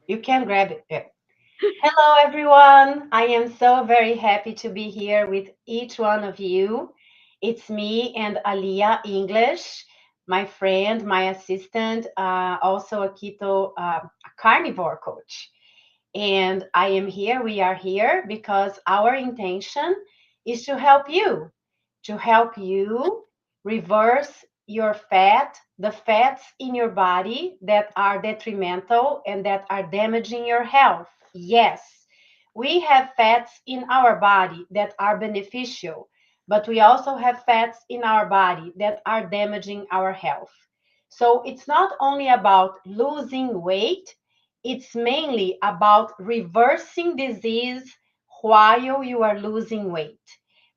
You can grab it. Yeah. Hello, everyone. I am so very happy to be here with each one of you. It's me and Alia English, my friend, my assistant, also a keto a carnivore coach. And I am here, we are here because our intention is to help you reverse your fat, the fats in your body that are detrimental and that are damaging your health. Yes, we have fats in our body that are beneficial, but we also have fats in our body that are damaging our health. So it's not only about losing weight, it's mainly about reversing disease while you are losing weight.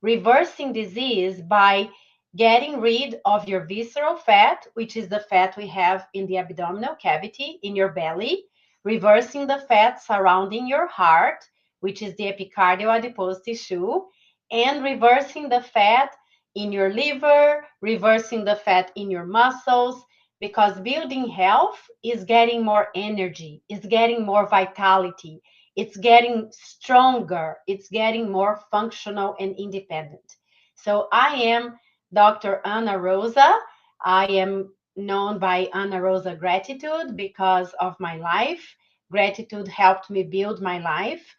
Reversing disease by getting rid of your visceral fat, which is the fat we have in the abdominal cavity, in your belly, reversing the fat surrounding your heart, which is the epicardial adipose tissue, and reversing the fat in your liver, reversing the fat in your muscles, because building health is getting more energy, it's getting more vitality, it's getting stronger, it's getting more functional and independent. So I am Dr. Ana Rosa. I am known by Ana Rosa Gratitude because of my life. Gratitude helped me build my life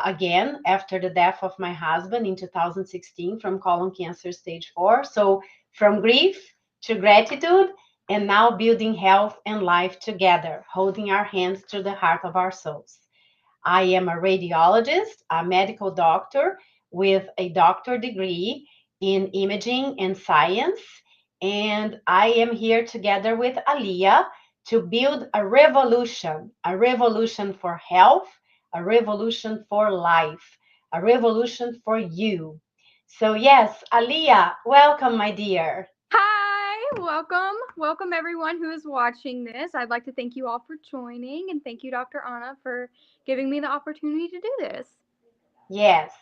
again after the death of my husband in 2016 from colon cancer stage 4. So from grief to gratitude, and now building health and life together, holding our hands to the heart of our souls. I am a radiologist, a medical doctor with a doctor degree in imaging and science. And I am here together with Alia to build a revolution for health, a revolution for life, a revolution for you. So, yes, Alia, welcome, my dear. Hi, welcome. Welcome everyone who is watching this. I'd like to thank you all for joining and thank you, Dr. Anna, for giving me the opportunity to do this. Yes,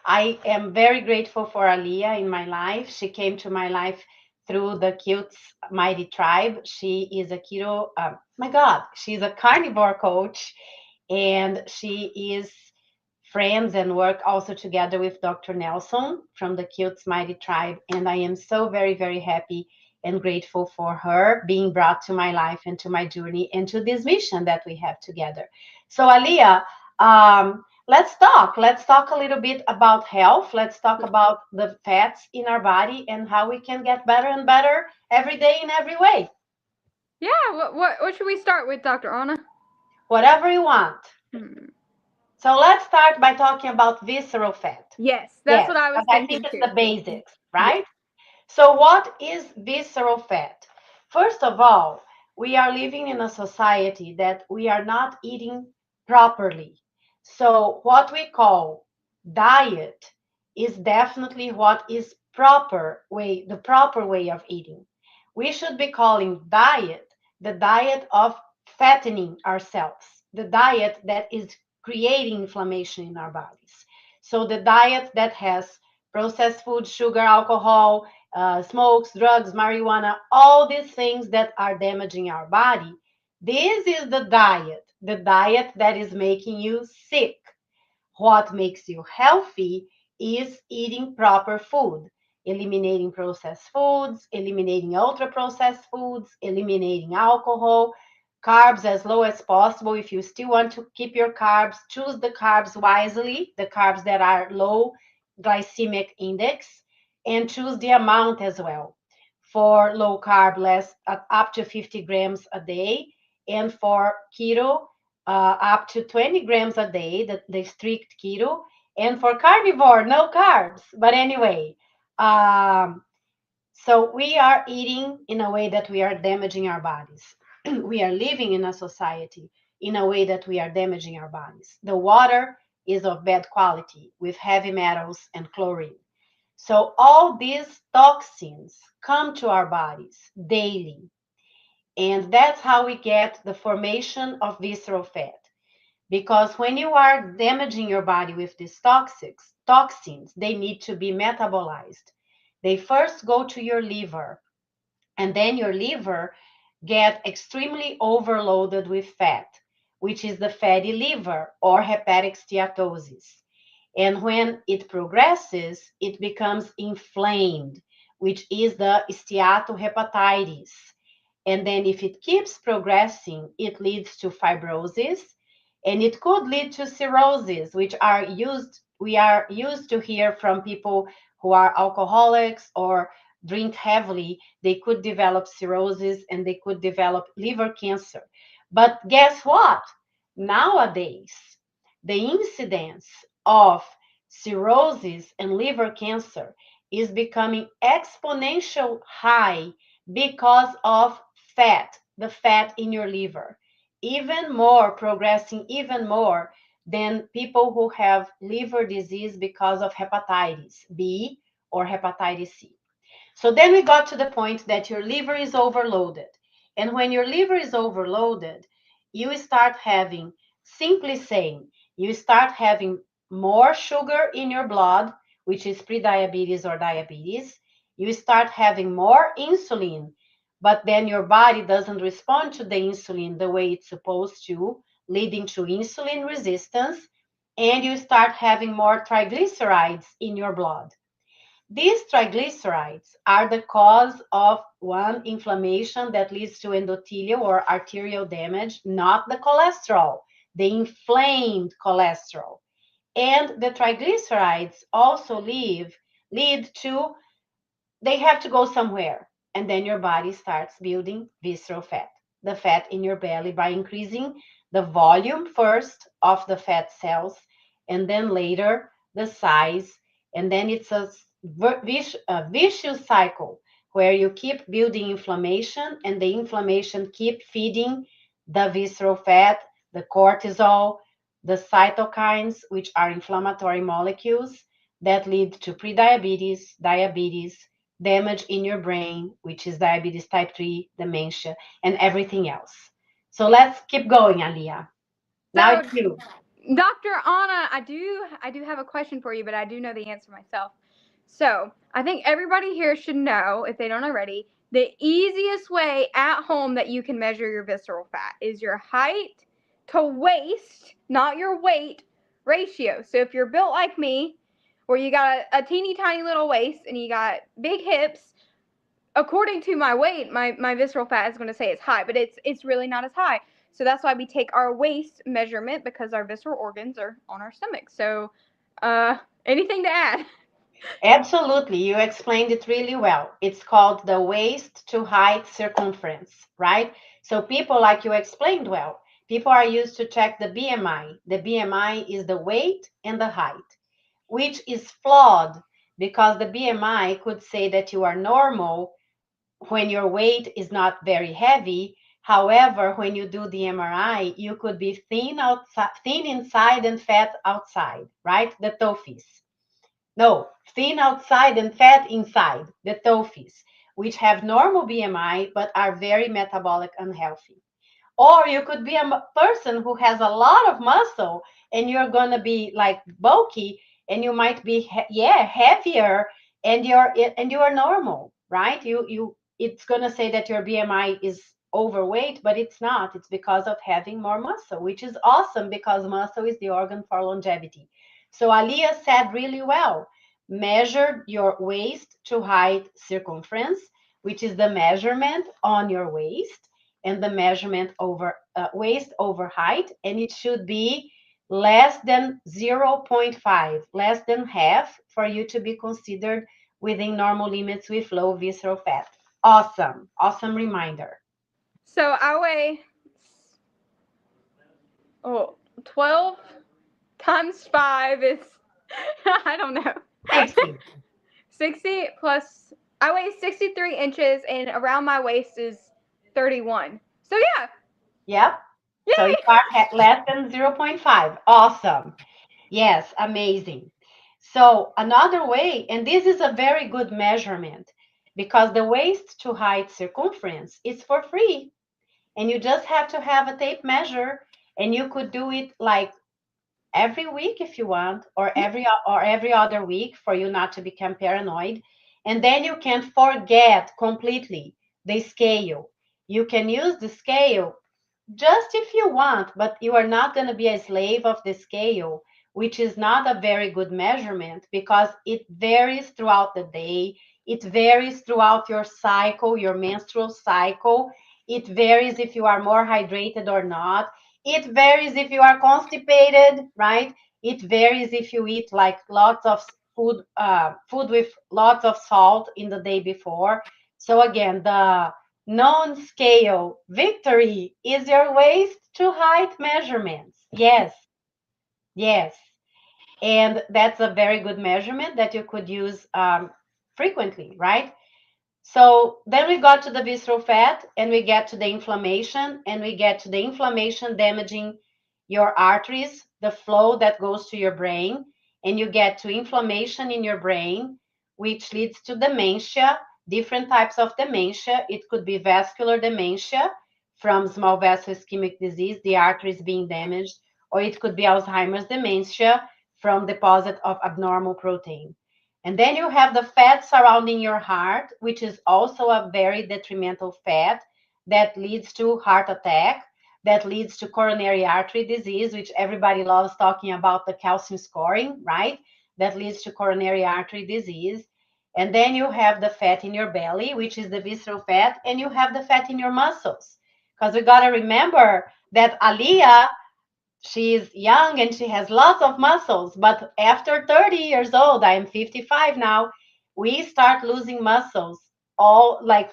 I am very grateful for Aliyah in my life. She came to my life through the Cutes Mighty Tribe. She is a keto, my God, she's a carnivore coach, and she is friends and work also together with Dr. Nelson from the Cutes Mighty Tribe. And I am so very, very happy and grateful for her being brought to my life and to my journey and to this mission that we have together. So, Aliyah, let's talk. Let's talk a little bit about health. Let's talk about the fats in our body and how we can get better and better every day in every way. Yeah, what should we start with, Dr. Anna? Whatever you want. Hmm. So let's start by talking about visceral fat. Yes, that's Yes, what I was because I think thinking it's too. the basics, Yes. right? So, what is visceral fat? First of all, we are living in a society that we are not eating properly. So, what we call diet is definitely what is the proper way of eating. We should be calling diet the diet of fattening ourselves, the diet that is creating inflammation in our bodies. So, the diet that has processed food, sugar, alcohol, smokes, drugs, marijuana, all these things that are damaging our body. This is the diet that is making you sick. What makes you healthy is eating proper food, eliminating processed foods, eliminating ultra processed foods, eliminating alcohol, carbs as low as possible. If you still want to keep your carbs, choose the carbs wisely, the carbs that are low glycemic index, and choose the amount as well. For low carb, less up to 50 grams a day, and for keto, up to 20 grams a day, the strict keto, and for carnivore, no carbs. But anyway, um, so we are eating in a way that we are damaging our bodies. We are living in a society in a way that we are damaging our bodies. The water is of bad quality with heavy metals and chlorine. So all these toxins come to our bodies daily. And that's how we get the formation of visceral fat. Because when you are damaging your body with these toxins, they need to be metabolized. They first go to your liver, and then your liver get extremely overloaded with fat. which is the fatty liver or hepatic steatosis. And when it progresses, it becomes inflamed, which is the steatohepatitis. And then if it keeps progressing, it leads to fibrosis, and it could lead to cirrhosis, which are used we are used to hear from people who are alcoholics or drink heavily. They could develop cirrhosis and they could develop liver cancer. But guess what? Nowadays, the incidence of cirrhosis and liver cancer is becoming exponential high because of fat, the fat in your liver, even more, progressing even more than people who have liver disease because of hepatitis B or hepatitis C. So then we got to the point that your liver is overloaded. And when your liver is overloaded, you start having, simply saying, you start having more sugar in your blood, which is prediabetes or diabetes. You start having more insulin, but then your body doesn't respond to the insulin the way it's supposed to, leading to insulin resistance. And you start having more triglycerides in your blood. These triglycerides are the cause of one inflammation that leads to endothelial or arterial damage, not the cholesterol, the inflamed cholesterol. And the triglycerides also lead to they have to go somewhere. And then your body starts building visceral fat, the fat in your belly, by increasing the volume first of the fat cells, and then later the size. And then it's a vicious cycle where you keep building inflammation, and the inflammation keep feeding the visceral fat, the cortisol, the cytokines, which are inflammatory molecules that lead to prediabetes, diabetes, damage in your brain, which is diabetes type 3, dementia, and everything else. So let's keep going, Alia. Now So, it's you. Dr. Anna, I do have a question for you, but I do know the answer myself. So, I think everybody here should know, if they don't already, the easiest way at home that you can measure your visceral fat is your height to waist, not your weight, ratio. So, if you're built like me, where you got a teeny tiny little waist and you got big hips, according to my weight, my visceral fat is going to say it's high, but it's really not as high. So that's why we take our waist measurement, because our visceral organs are on our stomach. So, anything to add? Absolutely. You explained it really well. It's called the waist to height circumference, right? So people, like you explained well, people are used to check the BMI. The BMI is the weight and the height, which is flawed because the BMI could say that you are normal when your weight is not very heavy. However, when you do the MRI, you could be thin outside, thin inside and fat outside, right? The TOFIs. No, thin outside and fat inside, the TOFIs, which have normal BMI but are very metabolic unhealthy. Or you could be a person who has a lot of muscle and you're going to be like bulky, and you might be heavier, and you are normal, right? You it's going to say that your BMI is overweight, but it's not. It's because of having more muscle, which is awesome because muscle is the organ for longevity. So Alia said really well. Measure your waist to height circumference, which is the measurement on your waist, and the measurement over waist over height, and it should be less than zero point 0.5, less than half, for you to be considered within normal limits with low visceral fat. Awesome. Awesome reminder. So I weigh, 12 times 5 is, I don't know. 60. 60 plus, I weigh 63 inches and around my waist is 31. So yeah, Yep. So you yay! are at less than zero point 0.5. Awesome. Yes, amazing. So another way, and this is a very good measurement, because the waist to height circumference is for free, and you just have to have a tape measure, and you could do it like every week if you want, or every other week, for you not to become paranoid. And then you can forget completely the scale. You can use the scale just if you want, but you are not going to be a slave of the scale, which is not a very good measurement because it varies throughout the day. It varies throughout your cycle, your menstrual cycle. It varies if you are more hydrated or not. It varies if you are constipated, right? It varies if you eat like lots of food with lots of salt in the day before. So again, the non-scale victory is your waist to height measurements. Yes, yes. And that's a very good measurement that you could use frequently, right? So then we got to the visceral fat and we get to the inflammation and we get to the inflammation damaging your arteries, the flow that goes to your brain, and you get to inflammation in your brain, which leads to dementia, different types of dementia. It could be vascular dementia from small vessel ischemic disease, the arteries being damaged, or it could be Alzheimer's dementia from deposit of abnormal protein. And then you have the fat surrounding your heart, which is also a very detrimental fat that leads to heart attack, that leads to coronary artery disease, which everybody loves talking about the calcium scoring, right? That leads to coronary artery disease. And then you have the fat in your belly, which is the visceral fat, and you have the fat in your muscles. Because we got to remember that Aliyah, she's young and she has lots of muscles, but after 30 years old, I am 55 now, we start losing muscles all like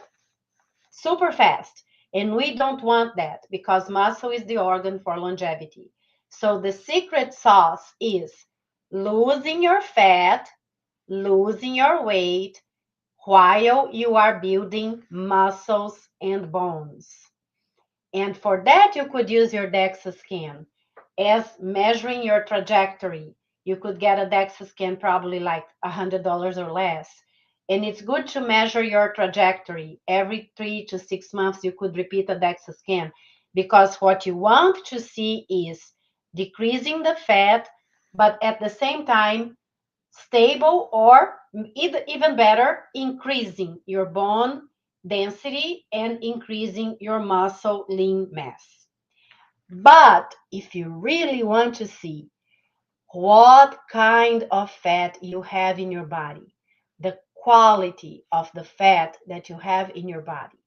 super fast. And we don't want that because muscle is the organ for longevity. So the secret sauce is losing your fat, losing your weight while you are building muscles and bones. And for that, you could use your DEXA scan as measuring your trajectory. You could get a DEXA scan probably like $100 or less. And it's good to measure your trajectory. Every 3 to 6 months, you could repeat a DEXA scan because what you want to see is decreasing the fat, but at the same time, stable or even better, increasing your bone density and increasing your muscle lean mass. But if you really want to see what kind of fat you have in your body, the quality of the fat that you have in your body,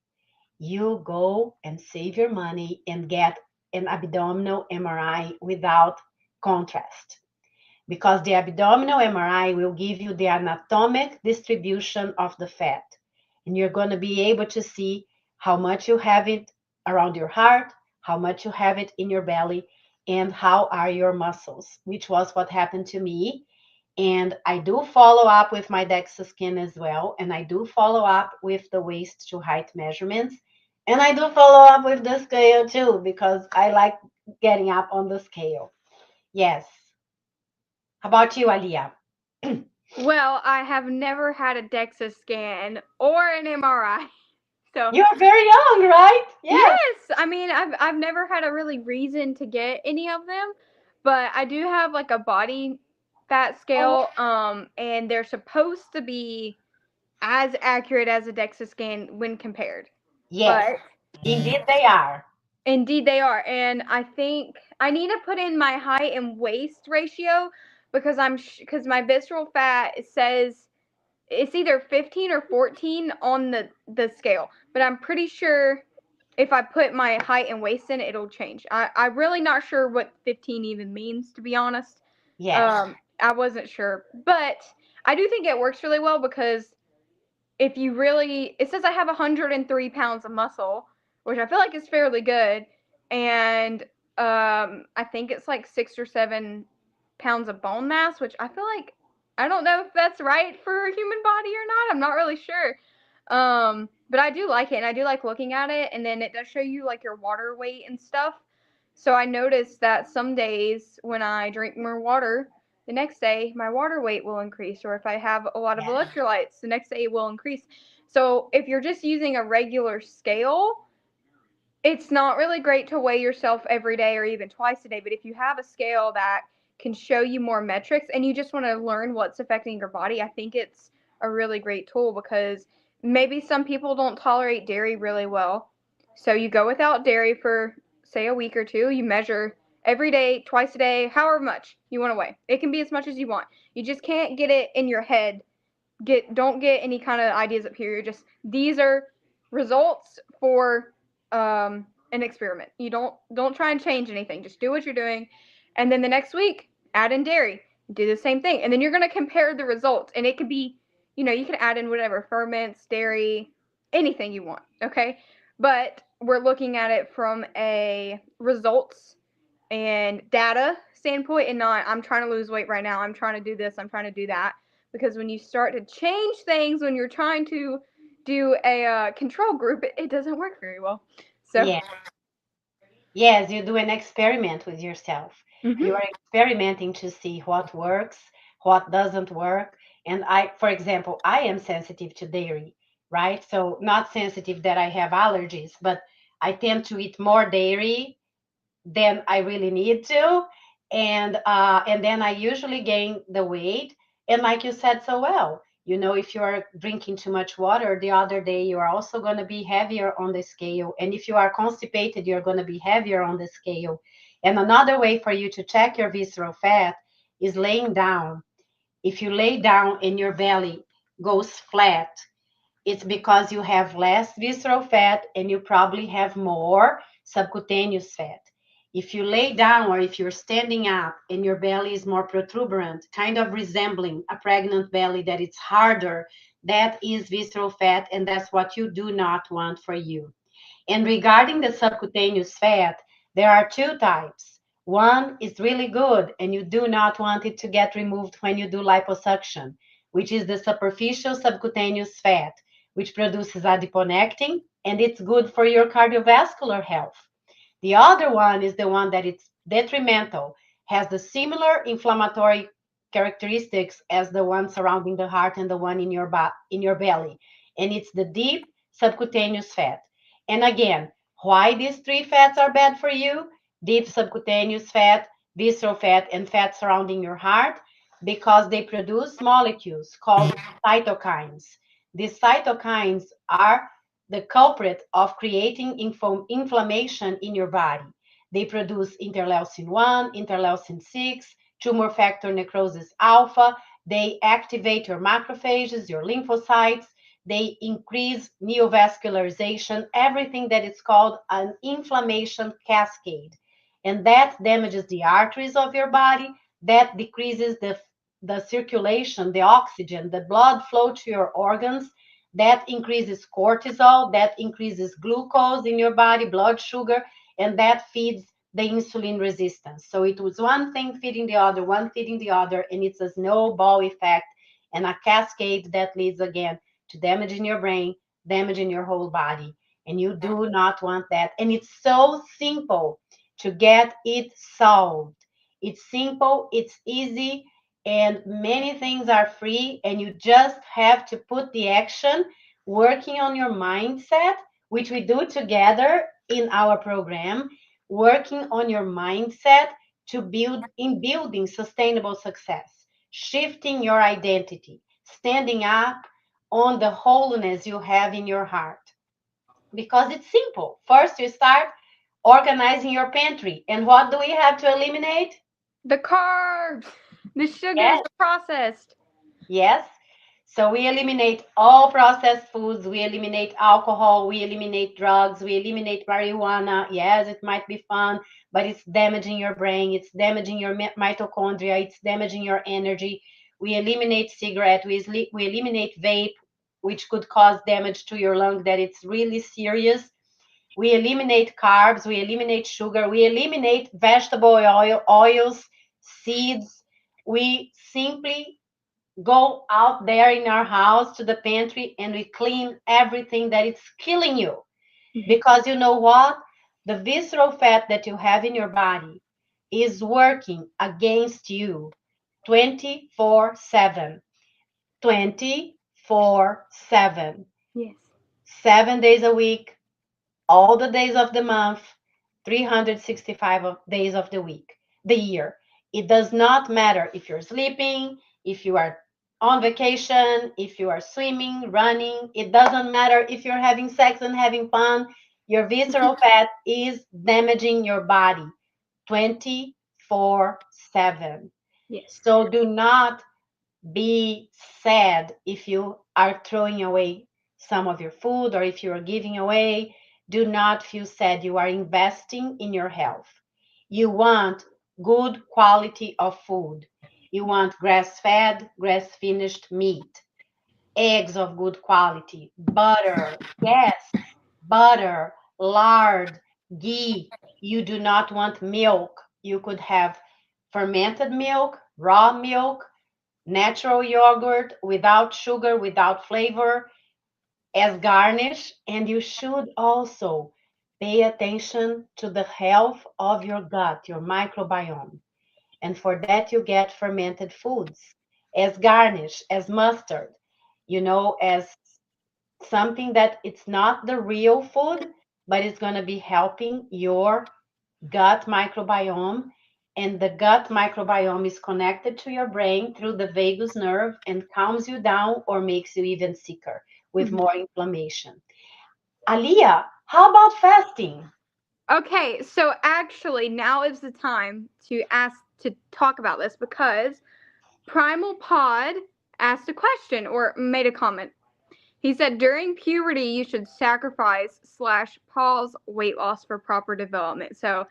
you go and save your money and get an abdominal MRI without contrast because the abdominal MRI will give you the anatomic distribution of the fat. And you're going to be able to see how much you have it around your heart, how much you have it in your belly, and how are your muscles, which was what happened to me. And I do follow up with my DEXA scan as well. And I do follow up with the waist to height measurements. And I do follow up with the scale too, because I like getting up on the scale. Yes. How about you, Alia? Well, I have never had a DEXA scan or an MRI. So, You're very young, right? Yes. yes, I mean, I've never had a really reason to get any of them, but I do have like a body fat Oh, scale, and they're supposed to be as accurate as a DEXA scan when compared. yes. But Indeed, they are. indeed they are, and I think I need to put in my height and waist ratio because because my visceral fat it says it's either 15 or 14 on the scale, but I'm pretty sure if I put my height and waist in, it'll change. I'm really not sure what 15 even means, to be honest. Yes. I wasn't sure, but I do think it works really well because if you really, it says I have 103 pounds of muscle, which I feel like is fairly good, and I think it's like 6 or 7 pounds of bone mass, which I feel like I don't know if that's right for a human body or not. I'm not really sure. But I do like it, and I do like looking at it, and then it does show you like your water weight and stuff. So I noticed that some days when I drink more water, the next day my water weight will increase, or if I have a lot of Yes. electrolytes, the next day it will increase. So if you're just using a regular scale, it's not really great to weigh yourself every day or even twice a day, but if you have a scale that can show you more metrics and you just want to learn what's affecting your body, I think it's a really great tool because maybe some people don't tolerate dairy really well. So you go without dairy for say a week or two, you measure every day, twice a day, however much you want to weigh. It can be as much as you want. You just can't get it in your head. Don't get any kind of ideas up here. You're just, these are results for an experiment. You don't try and change anything. Just do what you're doing, and then the next week add in dairy. Do the same thing, and then you're gonna compare the results. And it could be, you can add in whatever ferments, dairy, anything you want. Okay, but we're looking at it from a results and data standpoint, and not I'm trying to lose weight right now. I'm trying to do this. I'm trying to do that. Because when you start to change things, when you're trying to do a control group, it doesn't work very well. So, Yeah. Yes, you do an experiment with yourself. You hmm are experimenting to see what works, what doesn't work. And for example, I am sensitive to dairy, right? So not sensitive that I have allergies, but I tend to eat more dairy than I really need to, and then I usually gain the weight. And like you said so well, if you are drinking too much water the other day, you are also going to be heavier on the scale. And if you are constipated, you're going to be heavier on the scale. And another way for you to check your visceral fat is laying down. If you lay down and your belly goes flat, it's because you have less visceral fat and you probably have more subcutaneous fat. If you lay down or if you're standing up and your belly is more protuberant, kind of resembling a pregnant belly that it's harder, that is visceral fat, and that's what you do not want for you. And regarding the subcutaneous fat, there are two types. One is really good, and you do not want it to get removed when you do liposuction, which is the superficial subcutaneous fat, which produces adiponectin, and it's good for your cardiovascular health. The other one is the one that it's detrimental, has the similar inflammatory characteristics as the one surrounding the heart and the one in your belly, and it's the deep subcutaneous fat. And again, why these three fats are bad for you? Deep subcutaneous fat, visceral fat, and fat surrounding your heart, because they produce molecules called cytokines. These cytokines are the culprit of creating inflammation in your body. They produce interleucin 1, interleucin 6, tumor factor necrosis alpha. They activate your macrophages, your lymphocytes. They increase neovascularization, everything that is called an inflammation cascade. And that damages the arteries of your body. That decreases the circulation, the oxygen, the blood flow to your organs. That increases cortisol, that increases glucose in your body, blood sugar, and that feeds the insulin resistance. So it was one thing feeding the other, one feeding the other, and it's a snowball effect and a cascade that leads again to damaging your brain, damaging your whole body. And you do not want that. And it's so simple to get it solved. It's simple, it's easy, and many things are free, and you just have to put the action working on your mindset, which we do together in our program, working on your mindset to building sustainable success, shifting your identity, standing up on the wholeness you have in your heart. Because it's simple. First, you start organizing your pantry. And what do we have to eliminate? the carbs, the sugars, Yes. the processed. Yes. So we eliminate all processed foods, we eliminate alcohol, we eliminate drugs, we eliminate marijuana. Yes, it might be fun, but it's damaging your brain, it's damaging your mitochondria, it's damaging your energy. We eliminate cigarette, we eliminate vape, which could cause damage to your lung that it's really serious. We eliminate carbs, we eliminate sugar, we eliminate vegetable oils, seeds. We simply go out there in our house to the pantry and we clean everything that is killing you. Because you know what? The visceral fat that you have in your body is working against you 24/7. 24/7. Yes. 7 days a week, all the days of the month, 365 days of the week, the year. It does not matter if you're sleeping, if you are on vacation, if you are swimming, running. It doesn't matter if you're having sex and having fun. Your visceral fat is damaging your body 24/7. Yes. So do not be sad if you are throwing away some of your food or if you are giving away. Do not feel sad. You are investing in your health. You want good quality of food. You want grass fed, grass finished meat, eggs of good quality, butter, yes, butter, lard, ghee. You do not want milk. You could have fermented milk, raw milk, natural yogurt without sugar, without flavor as garnish. And you should also pay attention to the health of your gut, your microbiome. And for that, you get fermented foods as garnish, as mustard, as something that it's not the real food, but it's going to be helping your gut microbiome. And the gut microbiome is connected to your brain through the vagus nerve and calms you down or makes you even sicker with Mhm. more inflammation. Aliyah, how about fasting? Okay, so actually, now is the time to talk about this because Primal Pod asked a question or made a comment. He said during puberty you should sacrifice slash pause weight loss for proper development. So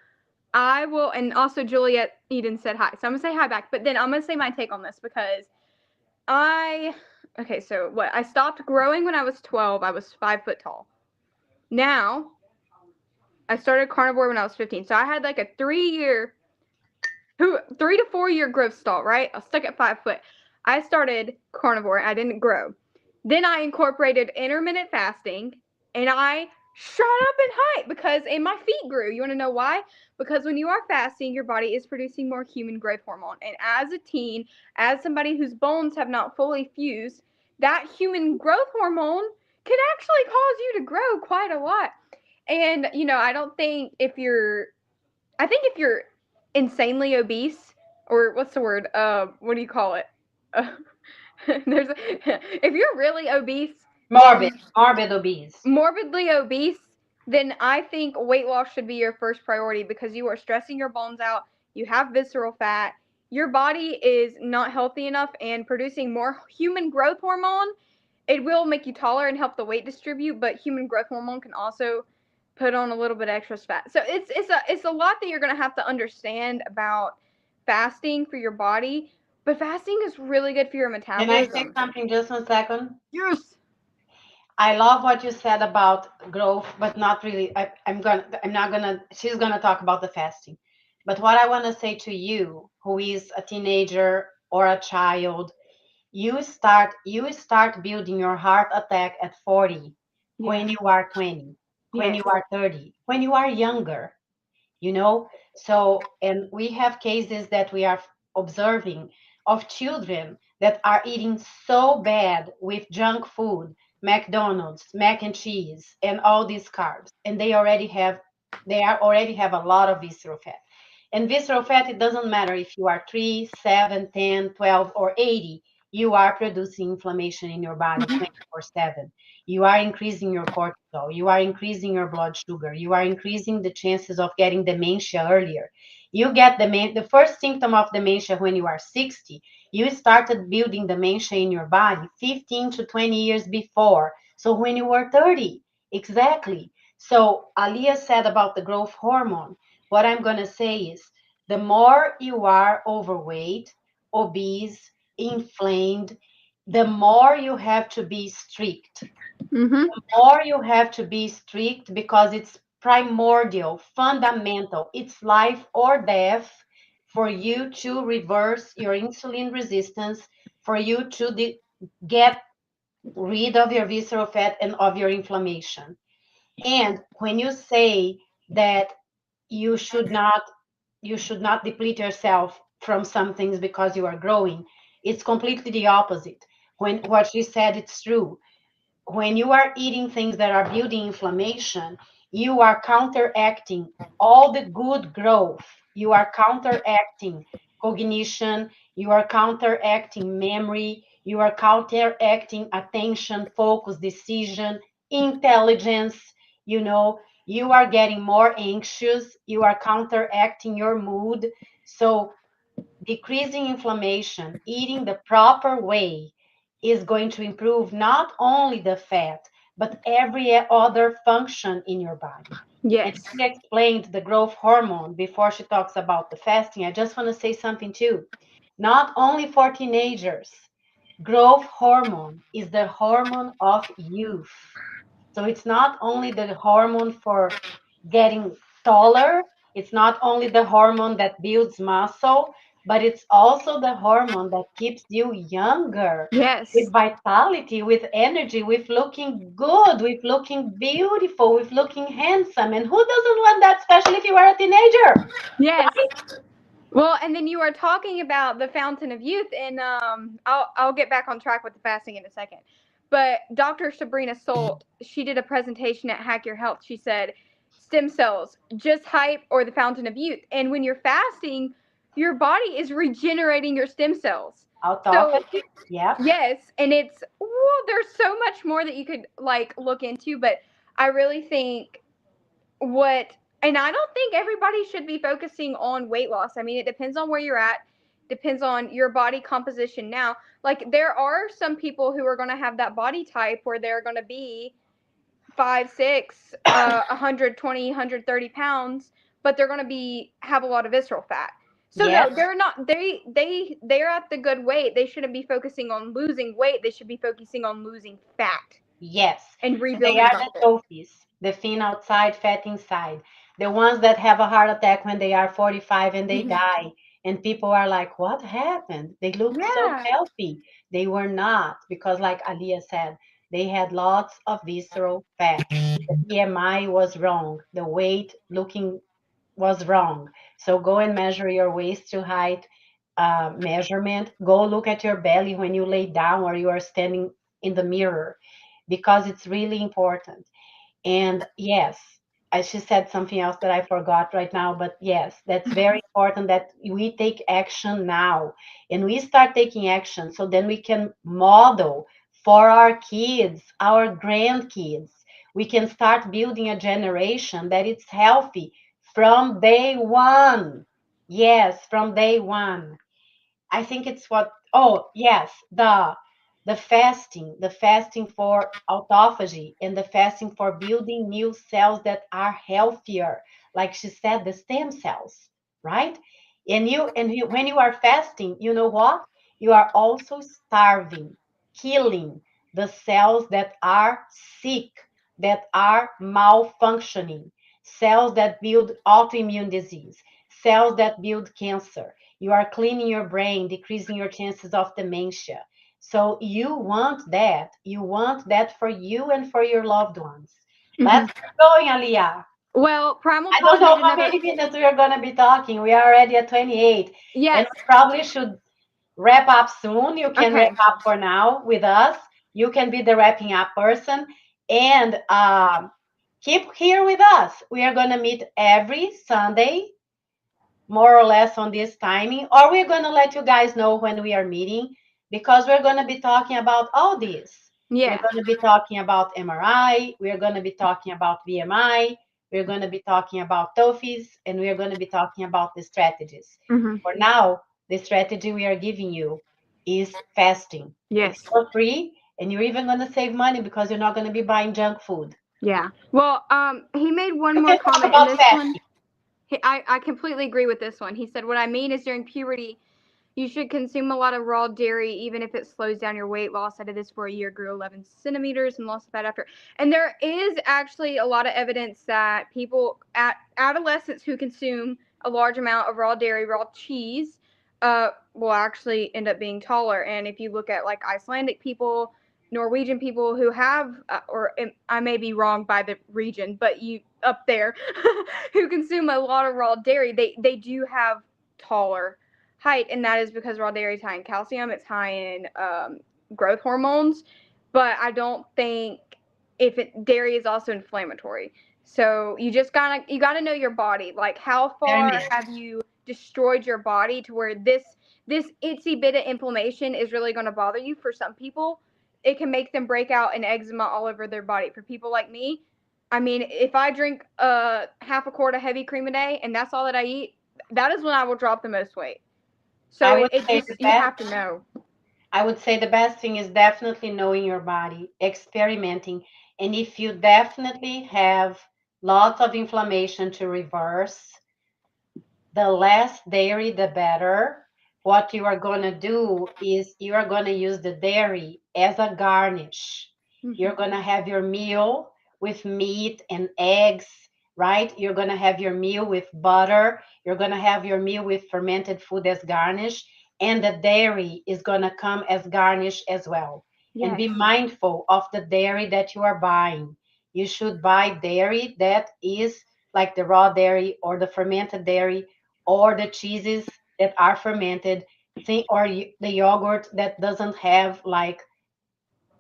I will, and also Juliet Eden said hi. So I'm gonna say hi back, but then I'm gonna say my take on this because I, okay, so what? I stopped growing when I was 12. I was 5 foot tall. Now I started carnivore when I was 15. So I had like a 3 year 3 to 4 year growth stall, right? I was stuck at 5 foot. I started carnivore. I didn't grow. Then I incorporated intermittent fasting, and I shot up in height and my feet grew. You want to know why? Because when you are fasting, your body is producing more human growth hormone, and as a teen, as somebody whose bones have not fully fused, that human growth hormone can actually cause you to grow quite a lot. And I don't think if you're I think if you're insanely obese, or what's the word? What do you call it? Uh, if you're really obese, Morbid, morbid obese. morbidly obese, then I think weight loss should be your first priority because you are stressing your bones out. You have visceral fat. Your body is not healthy enough and producing more human growth hormone. It will make you taller and help the weight distribute, but human growth hormone can also put on a little bit extra fat. So it's a lot that you're gonna have to understand about fasting for your body. But fasting is really good for your Can I say metabolism. something just 1 second? Yes. I love what you said about growth, but not really. I'm not gonna, she's gonna talk about the fasting. But what I want to say to you, who is a teenager or a child, you start building your heart attack at 40, Yeah. when you are 20, when you Yes. are 30, when you are younger, you know so, and we have cases that we are observing of children that are eating so bad with junk food, McDonald's, mac and cheese, and all these carbs, and they already have a lot of visceral fat. And visceral fat, it doesn't matter if you are 3, 7, 10, 12, or 80, you are producing inflammation in your body Mhm. 24/7. You are increasing your cortisol, you are increasing your blood sugar, you are increasing the chances of getting dementia earlier. You get the first symptom of dementia when you are 60. You started building dementia in your body 15 to 20 years before. So when you were 30, exactly. So Alia said about the growth hormone. What I'm going to say is the more you are overweight, obese, inflamed, the more you have to be strict. Mhm. Or you have to be strict because it's primordial, fundamental. It's life or death for you to reverse your insulin resistance, for you to get rid of your visceral fat and of your inflammation. And when you say that you should not you should not deplete yourself from some things because you are growing, it's completely the opposite. When what she said, it's true. When you are eating things that are building inflammation, you are counteracting all the good growth. You are counteracting cognition, you are counteracting memory, you are counteracting attention, focus, decision, intelligence, you know. you are getting more anxious, you are counteracting your mood. So, decreasing inflammation, eating the proper way is going to improve not only the fat, but every other function in your body. And Yes. she explained the growth hormone before she talks about the fasting. I just want to say something too. Not only for teenagers, growth hormone is the hormone of youth. So it's not only the hormone for getting taller, it's not only the hormone that builds muscle, but it's also the hormone that keeps you younger Yes. with vitality, with energy, with looking good, with looking beautiful, with looking handsome. And who doesn't want that, especially if you are a teenager? Yes. Well, and then you are talking about the fountain of youth, and I'll get back on track with the fasting in a second. But Dr. Sabrina Solt, she did a presentation at Hack Your Health. She said, stem cells, just hype or the fountain of youth. And when you're fasting, your body is regenerating your stem cells. So Autophagy? Yep. yes, and it's well, there's so much more that you could like look into, but I really think what and I don't think everybody should be focusing on weight loss. I mean, it depends on where you're at, depends on your body composition now. Like there are some people who are going to have that body type where they're going to be 5'6", 120, 130 pounds, but they're going to be have a lot of visceral fat. So no, Yes. they're not. They're at the good weight. They shouldn't be focusing on losing weight. They should be focusing on losing fat Yes. and So they rebuilding are the muscle. trophies, the thin outside, fat inside. The ones that have a heart attack when they are 45 and they Hmm. die. And people are like, what happened? They looked so Yeah. healthy. They were not, because, like Alia said, they had lots of visceral fat. The BMI was wrong. The weight looking was wrong. So go and measure your waist to height measurement. Go look at your belly when you lay down or you are standing in the mirror because it's really important. And yes, she said something else that I forgot right now, but yes, that's very important that we take action now and we start taking action so then we can model for our kids, our grandkids. We can start building a generation that is healthy from day one. Yes, from day one. I think it's what, oh, yes, the fasting for autophagy and the fasting for building new cells that are healthier. Like she said, the stem cells, right? And when you are fasting, you know what? You are also starving, killing the cells that are sick, that are malfunctioning, cells that build autoimmune disease, cells that build cancer. You are cleaning your brain, decreasing your chances of dementia. So you want that. You want that for you and for your loved ones. Hmm. Let's keep going, Aliyah. Well, Primal I don't Pause know made how another. many minutes we are going to be talking. We are already at 28. And Yes. we probably should wrap up soon. You can wrap Okay. up for now with us. You can be the wrapping up person. And keep here with us. We are going to meet every Sunday more or less on this timing, or we're going to let you guys know when we are meeting because we're going to be talking about all this. We're Yeah. going to be talking about MRI, we're going to be talking about BMI, we're going to be talking about TOFIs, and we're going to be talking about the strategies. Hmm. For now, the strategy we are giving you is fasting. It's Yes. for free, and you're even going to save money because you're not going to be buying junk food. Yeah. Well, he made one You more can talk comment in about this one. fasting. I completely agree with this one. He said, "What I mean is during puberty, you should consume a lot of raw dairy, even if it slows down your weight loss. I did this for a year, grew 11 centimeters, and lost fat after." And there is actually a lot of evidence that people at adolescents who consume a large amount of raw dairy, raw cheese, will actually end up being taller. And if you look at like Icelandic people, Norwegian people who have, or I may be wrong by the region, but you up there who consume a lot of raw dairy, they do have taller height, and that is because raw dairy is high in calcium, it's high in growth hormones, but I don't think if it dairy is also inflammatory. So you gotta know your body. Like how Very far much. have you destroyed your body to where this itsy bit of inflammation is really going to bother you? For some people, it can make them break out in eczema all over their body. For people like me, I mean, if I drink half a quart of heavy cream a day and that's all that I eat, that is when I will drop the most weight. So I would it say the just, you best have to know. I would say the best thing is definitely knowing your body, experimenting. And if you definitely have lots of inflammation to reverse, the less dairy, the better. What you are going to do is you are going to use the dairy as a garnish. You're Hmm. going to have your meal with meat and eggs, right? You're going to have your meal with butter. You're going to have your meal with fermented food as garnish. And the dairy is going to come as garnish as well. And Yes. be mindful of the dairy that you are buying. You should buy dairy that is like the raw dairy or the fermented dairy or the cheeses that are fermented thing or the yogurt that doesn't have like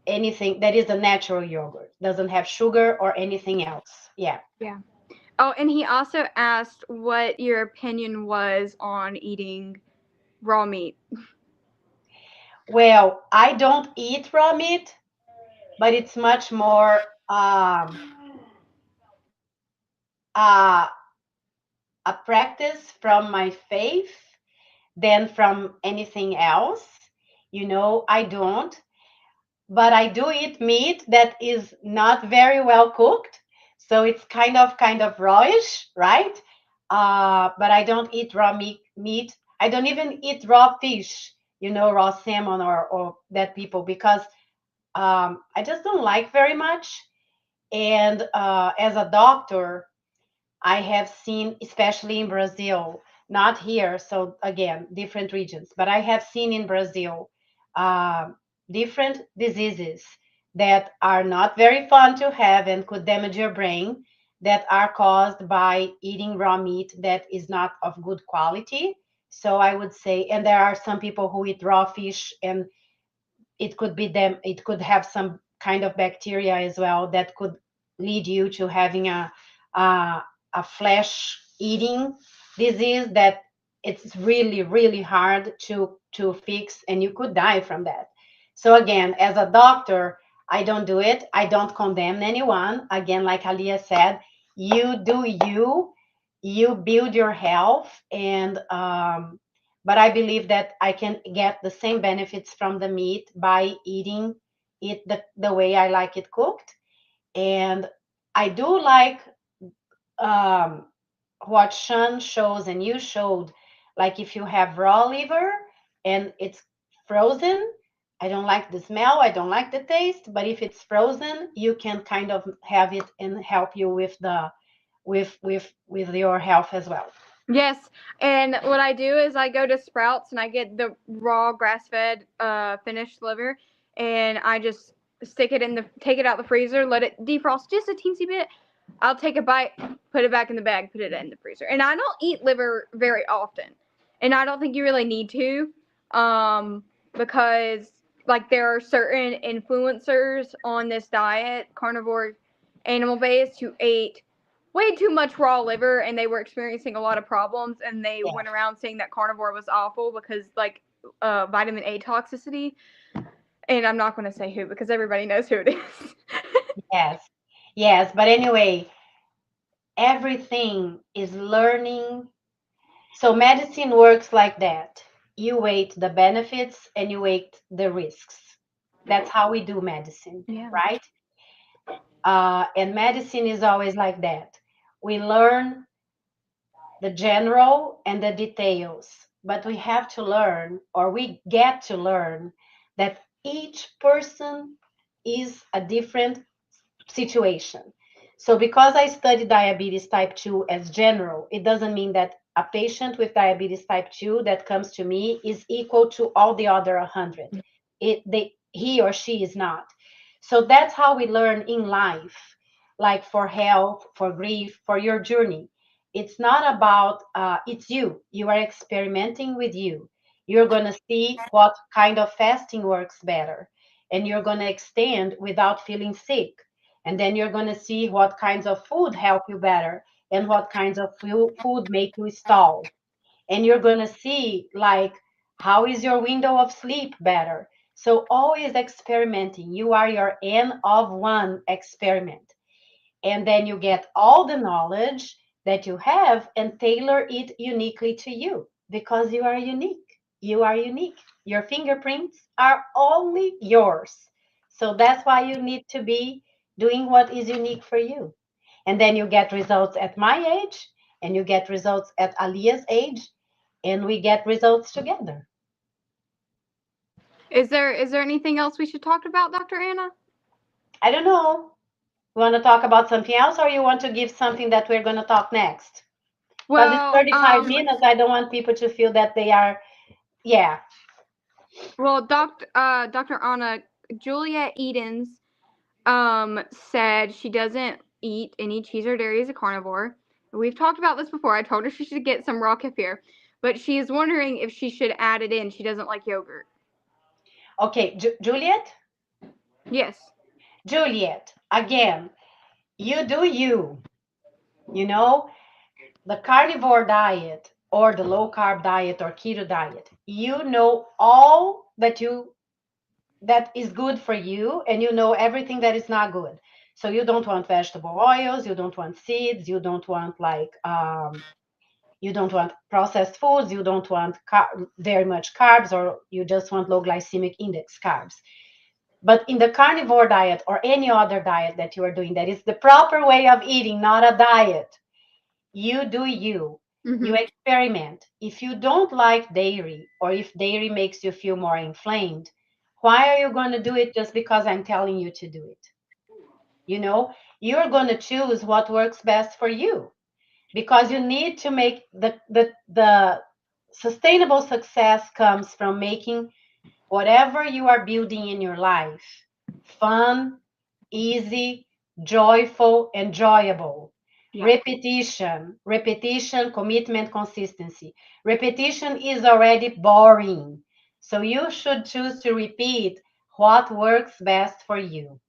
anything that is a natural yogurt doesn't have sugar or anything else. Yeah. Yeah. Oh, and he also asked what your opinion was on eating raw meat. Well, I don't eat raw meat, but it's much more uh, a practice from my faith than from anything else. I don't. But I do eat meat that is not very well cooked, so it's kind of rawish, right? But I don't eat raw meat. I don't even eat raw fish, raw salmon or that people because I just don't like very much. And as a doctor, I have seen, especially in Brazil, not here, so again, different regions, but I have seen in Brazil uh, different diseases that are not very fun to have and could damage your brain that are caused by eating raw meat that is not of good quality. So I would say, and there are some people who eat raw fish and it could have some kind of bacteria as well that could lead you to having a, a flesh eating disease that it's really really hard to fix and you could die from that. So again, as a doctor, I don't do it. I don't condemn anyone. Again, like Alia said, you do you build your health and but I believe that I can get the same benefits from the meat by eating it the way I like it cooked. And I do like um, what Sean shows and you showed, like if you have raw liver and it's frozen, I don't like the smell, I don't like the taste, but if it's frozen, you can kind of have it and help you with the with your health as well. Yes, and what I do is I go to Sprouts and I get the raw grass-fed finished liver, and I just stick it in the take it out the freezer, let it defrost just a teensy bit. I'll take a bite, put it back in the bag, put it in the freezer. And I don't eat liver very often, and I don't think you really need to, because like there are certain influencers on this diet, carnivore, animal based, who ate way too much raw liver and they were experiencing a lot of problems and they Yeah. went around saying that carnivore was awful because like vitamin A toxicity. And I'm not going to say who because everybody knows who it is. Yes. Yes, but anyway, everything is learning. So medicine works like that. You weigh the benefits and you weigh the risks. That's how we do medicine, Yeah. right? And medicine is always like that. We learn the general and the details, but we have to learn, or we get to learn, that each person is a different situation. So, because I study diabetes type 2 as general, it doesn't mean that a patient with diabetes type 2 that comes to me is equal to all the other 100. He or she is not. So, that's how we learn in life, like for health, for grief, for your journey. It's not about, it's you. You are experimenting with you. You're going to see what kind of fasting works better, and you're going to extend without feeling sick, and then you're going to see what kinds of food help you better and what kinds of food make you stall. And you're going to see like how is your window of sleep better. So always experimenting. You are your N of one experiment. And then you get all the knowledge that you have and tailor it uniquely to you because you are unique. You are unique. Your fingerprints are only yours. So that's why you need to be doing what is unique for you. And then you get results at my age, and you get results at Alia's age, and we get results together. Is there anything else we should talk about, Dr. Anna? I don't know. You want to talk about something else, or you want to give something that we're going to talk next? Because it's Well, 35 minutes. I don't want people to feel that they are, yeah. Dr. Anna, Juliet Edens said she doesn't eat any cheese or dairy as a carnivore. We've talked about this before. I told her she should get some raw kefir, but she is wondering if she should add it in. She doesn't like yogurt. Okay, Juliet? Yes. Juliet, again, you do you. You know, the carnivore diet or the low carb diet or keto diet, you know all that is good for you, and you know everything that is not good. So you don't want vegetable oils, you don't want seeds, you don't want you don't want processed foods, you don't want very much carbs, or you just want low glycemic index carbs. But in the carnivore diet or any other diet that you are doing, that is the proper way of eating, not a diet. You do you. You Mm-hmm. experiment. If you don't like dairy, or if dairy makes you feel more inflamed, why are you going to do it just because I'm telling you to do it? You know, you're going to choose what works best for you, because you need to make the sustainable success comes from making whatever you are building in your life fun, easy, joyful, enjoyable. Yeah. Repetition, repetition, commitment, consistency. Repetition is already boring. So you should choose to repeat what works best for you.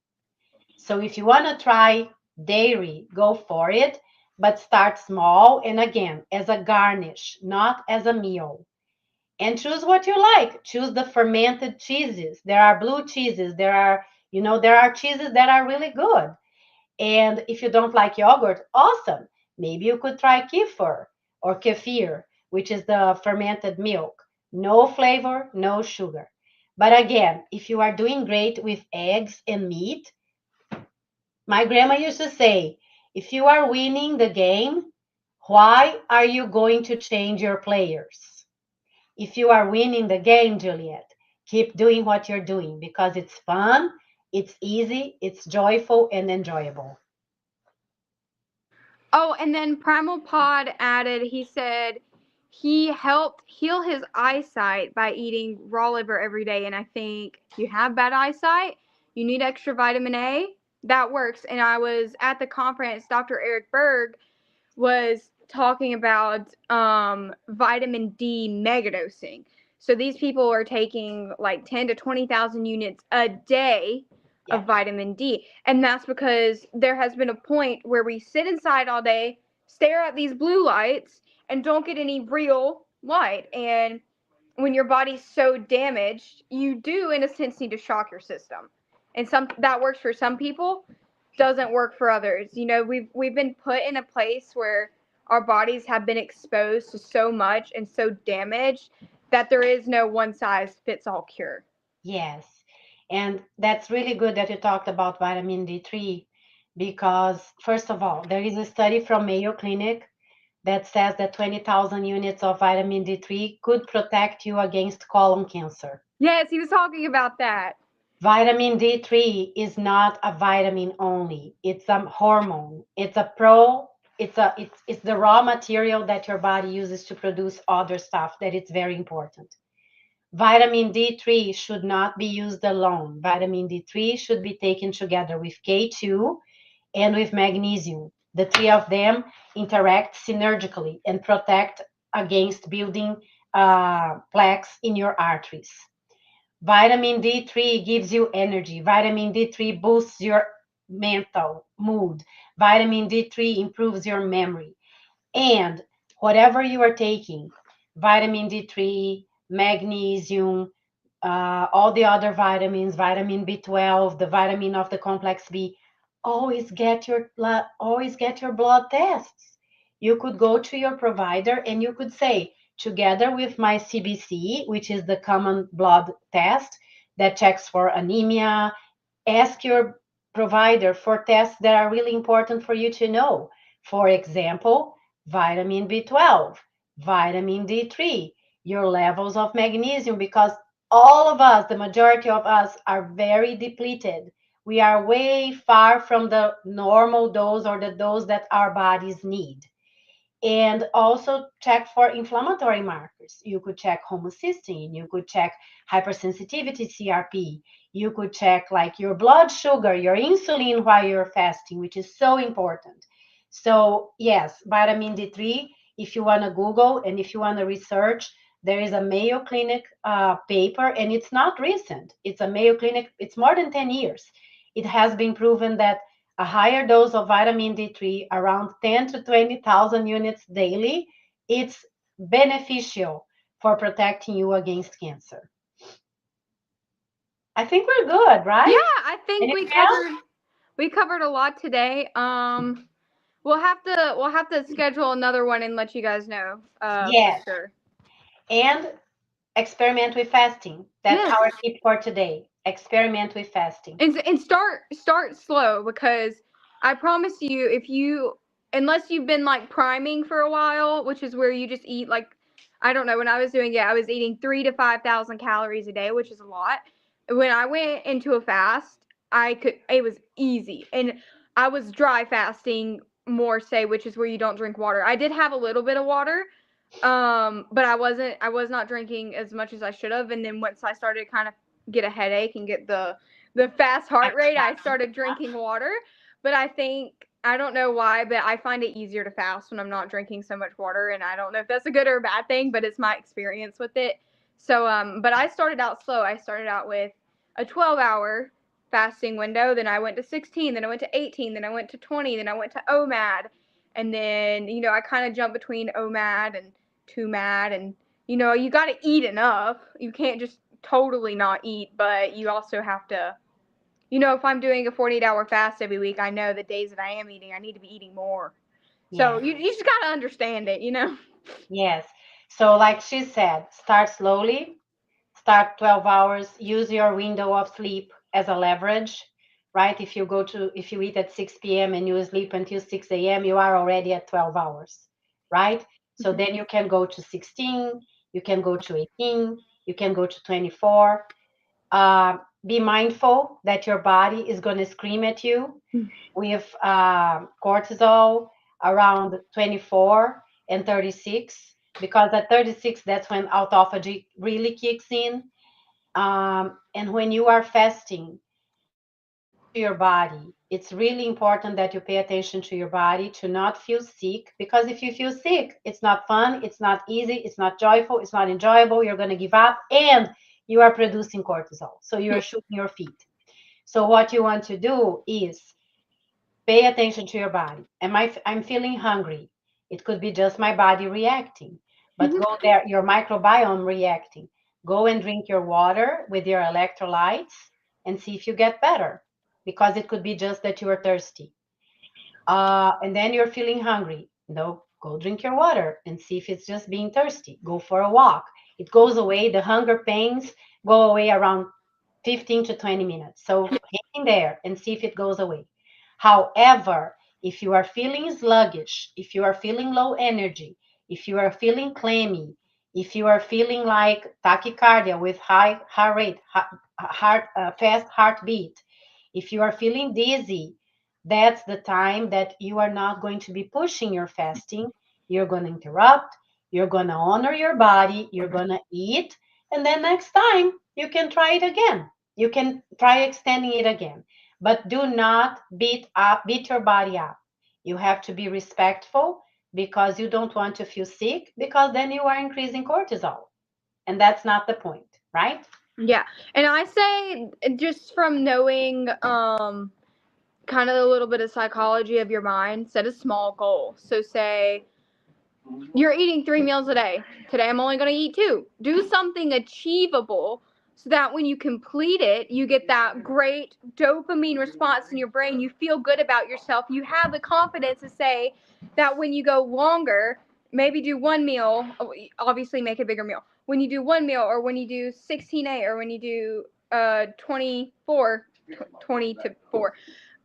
So if you want to try dairy, go for it, but start small and again, as a garnish, not as a meal. And choose what you like. Choose the fermented cheeses. There are blue cheeses. There are cheeses that are really good. And if you don't like yogurt, awesome. Maybe you could try kefir or kefir, which is the fermented milk. No flavor, no sugar. But again, if you are doing great with eggs and meat, my grandma used to say, if you are winning the game, why are you going to change your players? If you are winning the game, Juliet, keep doing what you're doing because it's fun, it's easy, it's joyful and enjoyable. Oh, and then Primal Pod added, he said he helped heal his eyesight by eating raw liver every day. And I think if you have bad eyesight, you need extra vitamin A. That works. And I was at the conference, Dr. Eric Berg was talking about vitamin D megadosing. So these people are taking like 10 to 20,000 units a day of Yes. vitamin D. And that's because there has been a point where we sit inside all day, stare at these blue lights, and don't get any real light. And when your body's so damaged, you do in a sense need to shock your system. And some that works for some people, doesn't work for others. You know, we've been put in a place where our bodies have been exposed to so much and so damaged that there is no one size fits all cure. Yes. And that's really good that you talked about vitamin D3 because, first of all, there is a study from Mayo Clinic that says that 20,000 units of vitamin D3 could protect you against colon cancer. Yes, he was talking about that. Vitamin D3 is not a vitamin only. It's a hormone. It's the raw material that your body uses to produce other stuff that it's very important. Vitamin D3 should not be used alone. Vitamin D3 should be taken together with K2 and with magnesium. The three of them interact synergically and protect against building plaques in your arteries. Vitamin D3 gives you energy. Vitamin D3 boosts your mental mood. Vitamin D3 improves your memory. And whatever you are taking, vitamin D3, magnesium, all the other vitamins, vitamin B12, the vitamin of the complex B, always get your blood tests. You could go to your provider and you could say, together with my CBC, which is the common blood test that checks for anemia, ask your provider for tests that are really important for you to know. For example, vitamin B12, vitamin D3, your levels of magnesium, because all of us, the majority of us, are very depleted. We are way far from the normal dose or the dose that our bodies need, and also check for inflammatory markers. You could check homocysteine, you could check hypersensitivity CRP, you could check like your blood sugar, your insulin while you're fasting, which is so important. So, yes, vitamin D3, if you want to Google and if you want to research, there is a Mayo Clinic paper, and it's not recent. It's a Mayo Clinic, it's more than 10 years. It has been proven that a higher dose of vitamin D3, around 10 to 20,000 units daily, it's beneficial for protecting you against cancer. I think we're good, Yeah, right? I think Anything else? we covered a lot today. We'll have to schedule another one and let you guys know. For Yes. sure. And experiment with fasting. That's Yes. our tip for today. Experiment with fasting. And start slow, because I promise you, if you unless you've been like priming for a while, which is where you just eat like, I don't know, when I was doing it, I was eating 3 to 5,000 calories a day, which is a lot. When I went into a fast, it was easy, and I was dry fasting more, say, which is where you don't drink water. I did have a little bit of water, but I was not drinking as much as I should have. And then once I started to kind of get a headache and get the fast heart rate, I started drinking water. But I don't know why, but I find it easier to fast when I'm not drinking so much water, and I don't know if that's a good or a bad thing, but it's my experience with it. So but I started out slow. I started out with a 12-hour fasting window, then I went to 16, then I went to 18, then I went to 20, then I went to OMAD, and then I kind of jumped between OMAD and too mad. And you got to eat enough. You can't just totally not eat, but you also have to, if I'm doing a 48-hour fast every week, I know the days that I am eating, I need to be eating more. So Yes. you just got to understand it. Yes. So, like she said, start slowly. Start 12 hours, use your window of sleep as a leverage, right? If you eat at 6 p.m. and you sleep until 6 a.m., you are already at 12 hours, right? So Mhm. then you can go to 16, you can go to 18, you can go to 24. Be mindful that your body is going to scream at you with cortisol around 24 and 36, because at 36, that's when autophagy really kicks in. And when you are fasting, listen to your body. It's really important that you pay attention to your body to not feel sick, because if you feel sick, it's not fun, it's not easy, it's not joyful, it's not enjoyable. You're going to give up, and you are producing cortisol. So you're Yeah. shooting your feet. So what you want to do is pay attention to your body. I'm feeling hungry. It could be just my body reacting, but go Mhm. there, your microbiome reacting. Go and drink your water with your electrolytes and see if you get better, because it could be just that you are thirsty. And then you're feeling hungry. No, go drink your water and see if it's just being thirsty. Go for a walk. It goes away. The hunger pains go away around 15 to 20 minutes. So hang in there and see if it goes away. However, if you are feeling sluggish, if you are feeling low energy, if you are feeling clammy, if you are feeling like tachycardia with high heart rate, fast heartbeat, if you are feeling dizzy, that's the time that you are not going to be pushing your fasting. You're going to interrupt, you're going to honor your body, you're going to eat, and then next time you can try it again. You can try extending it again. But do not beat your body up. You have to be respectful, because you don't want to feel sick, because then you are increasing cortisol. And that's not the point, right? Yeah. And I say, just from knowing kind of a little bit of psychology of your mind, set a small goal. So say you're eating 3 meals a day. Today I'm only going to eat two. Do something achievable, so that when you complete it, you get that great dopamine response in your brain. You feel good about yourself. You have the confidence to say that when you go longer, maybe do one meal, obviously make a bigger meal. When you do one meal, or when you do 16-8, or when you do 24, 20 to 4,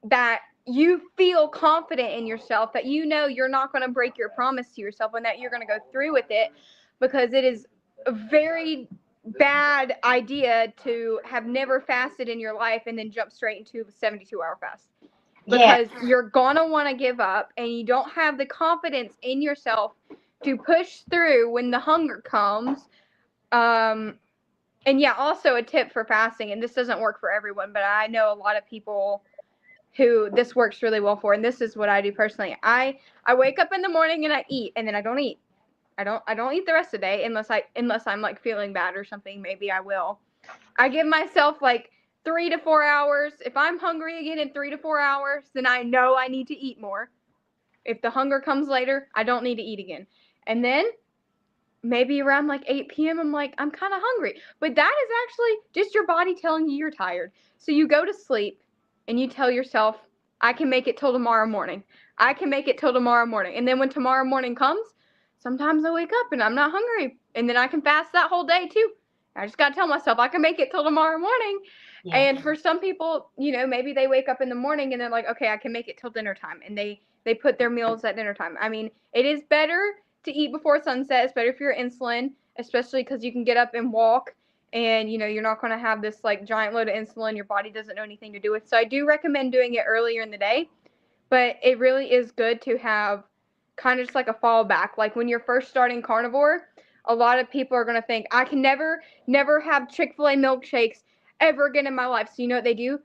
that you feel confident in yourself, that you know you're not going to break your promise to yourself, and that you're going to go through with it, because it is a very bad idea to have never fasted in your life and then jump straight into a 72-hour fast, Yes, because you're going to want to give up, and you don't have the confidence in yourself to push through when the hunger comes. um, and yeah, also a tip for fasting, and this doesn't work for everyone, but I know a lot of people who this works really well for, and this is what I do personally. I wake up in the morning and I eat, and then I don't eat. I don't eat the rest of the day, unless I'm like feeling bad or something. Maybe I will. I give myself like 3 to 4 hours. If I'm hungry again in 3 to 4 hours, then I know I need to eat more. If the hunger comes later, I don't need to eat again. And then maybe around like 8 p.m., I'm like, I'm kind of hungry. But that is actually just your body telling you you're tired. So you go to sleep and you tell yourself, I can make it till tomorrow morning. I can make it till tomorrow morning. And then when tomorrow morning comes, sometimes I wake up and I'm not hungry. And then I can fast that whole day too. I just got to tell myself I can make it till tomorrow morning. yes, And for some people, maybe they wake up in the morning and they're like, okay, I can make it till dinner time. And they put their meals at dinner time. I mean, it is better to eat before sunset. It's better for your insulin, especially because you can get up and walk, and you're not going to have this like giant load of insulin your body doesn't know anything to do with. So I do recommend doing it earlier in the day, but it really is good to have kind of just like a fallback. Like when you're first starting carnivore, a lot of people are going to think, I can never have Chick-fil-A milkshakes ever again in my life. So you know what they do?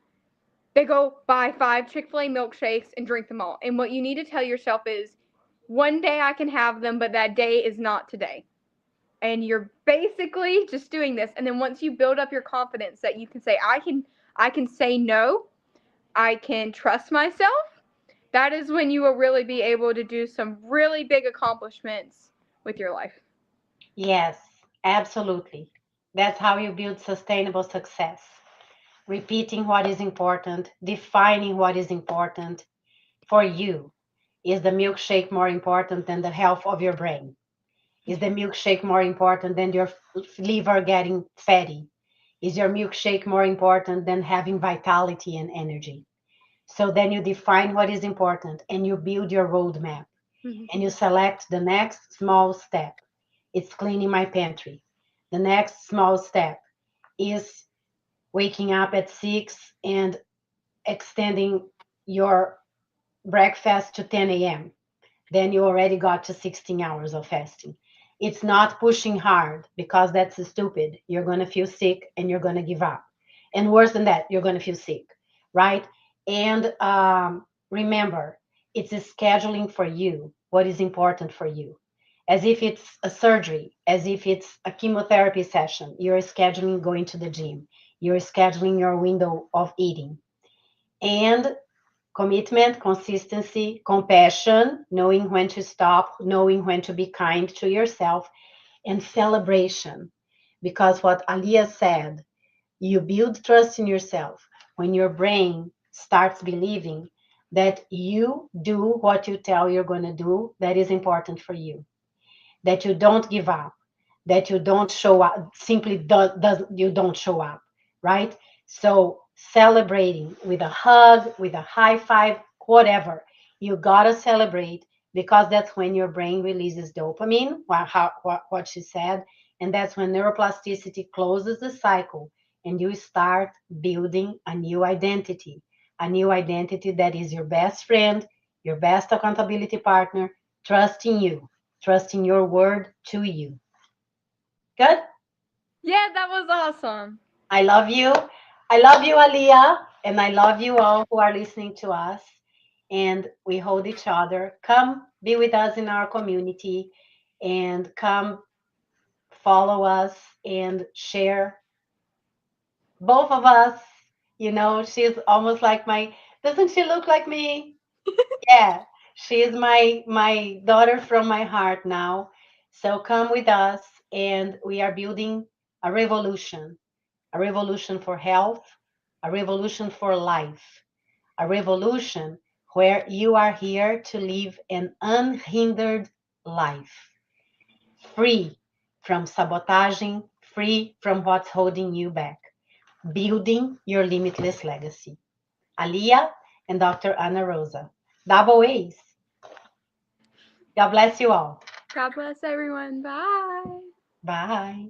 They go buy 5 Chick-fil-A milkshakes and drink them all. And what you need to tell yourself is, one day I can have them, but that day is not today. And you're basically just doing this. And then once you build up your confidence that you can say, I can say no, I can trust myself, that is when you will really be able to do some really big accomplishments with your life. yes, absolutely. That's how you build sustainable success. Repeating what is important, defining what is important for you. Is the milkshake more important than the health of your brain? Is the milkshake more important than your liver getting fatty? Is your milkshake more important than having vitality and energy? So then you define what is important and you build your roadmap Mhm. and you select the next small step. It's cleaning my pantry. The next small step is waking up at 6 and extending your breakfast to 10 a.m. Then you already got to 16 hours of fasting. It's not pushing hard because that's stupid. You're going to feel sick and you're going to give up. And worse than that, you're going to feel sick, right? And remember, it's a scheduling for you, what is important for you. As if it's a surgery, as if it's a chemotherapy session. You're scheduling going to the gym, you're scheduling your window of eating. And commitment, consistency, compassion, knowing when to stop, knowing when to be kind to yourself, and celebration. Because what Alia said, you build trust in yourself when your brain starts believing that you do what you tell you're going to do that is important for you, that you don't give up, that you don't show up, simply you don't show up, right? So celebrating with a hug, with a high five, whatever, you gotta celebrate because that's when your brain releases dopamine, what she said, and that's when neuroplasticity closes the cycle and you start building a new identity that is your best friend, your best accountability partner, trusting you, trusting your word to you. Good. Yeah, that was awesome. I love you. I love you, Aliyah, and I love you all who are listening to us. And we hold each other. Come be with us in our community and come follow us and share. Both of us, she's almost like doesn't she look like me? Yeah, she is my daughter from my heart now. So come with us, and we are building a revolution, a revolution for health, a revolution for life, a revolution where you are here to live an unhindered life, free from sabotaging, free from what's holding you back, building your limitless legacy. Alia and Dr. Ana Rosa. Double A's. God bless you all. God bless everyone. Bye. Bye.